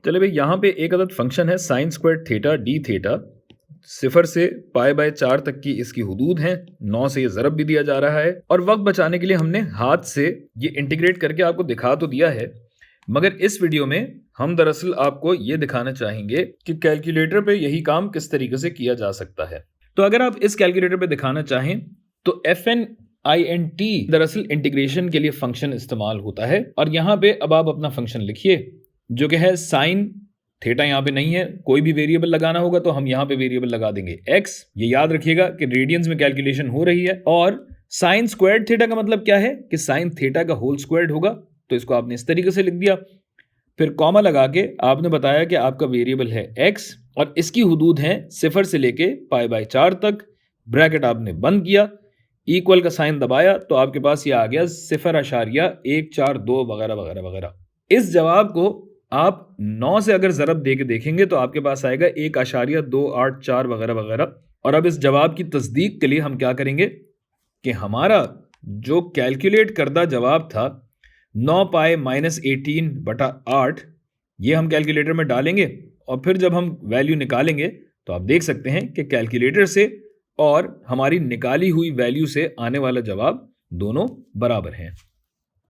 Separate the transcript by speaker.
Speaker 1: चले भाई, यहाँ पे एक अदद फंक्शन है sine square theta D theta, 0 से π/4 तक की इसकी हुदूद हैं। 9 से ये ज़रब भी दिया जा रहा है और वक्त बचाने के लिए हमने हाथ से ये इंटीग्रेट करके आपको दिखा तो दिया है, मगर इस वीडियो में हम दरअसल आपको ये दिखाना चाहेंगे कि कैलकुलेटर पे यही काम किस तरीके से किया जा सकता है। तो अगर आप इस कैलकुलेटर पे दिखाना चाहें तो FNINT दरअसल इंटीग्रेशन के लिए फंक्शन इस्तेमाल होता है और यहाँ पे अब आप अपना फंक्शन लिखिए जो कि है साइन थीटा। यहाँ पे नहीं है, कोई भी वेरिएबल लगाना होगा तो हम यहाँ पे वेरिएबल लगा देंगे x। ये याद रखिएगा कि रेडियंस में कैलकुलेशन हो रही है और साइन स्क्वायर्ड थीटा का मतलब क्या है कि साइन थीटा का होल स्क्वायर्ड होगा, तो इसको आपने इस तरीके से लिख दिया। फिर कॉमा लगा के आपने बताया कि आपका वेरिएबल है x और इसकी हुदूद है 0 से लेके π/4 तक। ब्रैकेट आपने बंद किया, इक्वल का साइन दबाया तो आपके पास ये आ गया 0.142 वगैरह वगैरह वगैरह। इस जवाब को आप 9 से अगर ज़रब दे के देखेंगे तो आपके पास आएगा 1.284 वगैरह वगैरह। और अब इस जवाब की तस्दीक के लिए हम क्या करेंगे कि हमारा जो कैलकुलेट करदा जवाब था 9π-18/8, ये हम कैलकुलेटर में डालेंगे और फिर जब हम वैल्यू निकालेंगे तो आप देख सकते हैं कि कैलकुलेटर से और हमारी निकाली हुई वैल्यू से आने वाला जवाब दोनों बराबर हैं।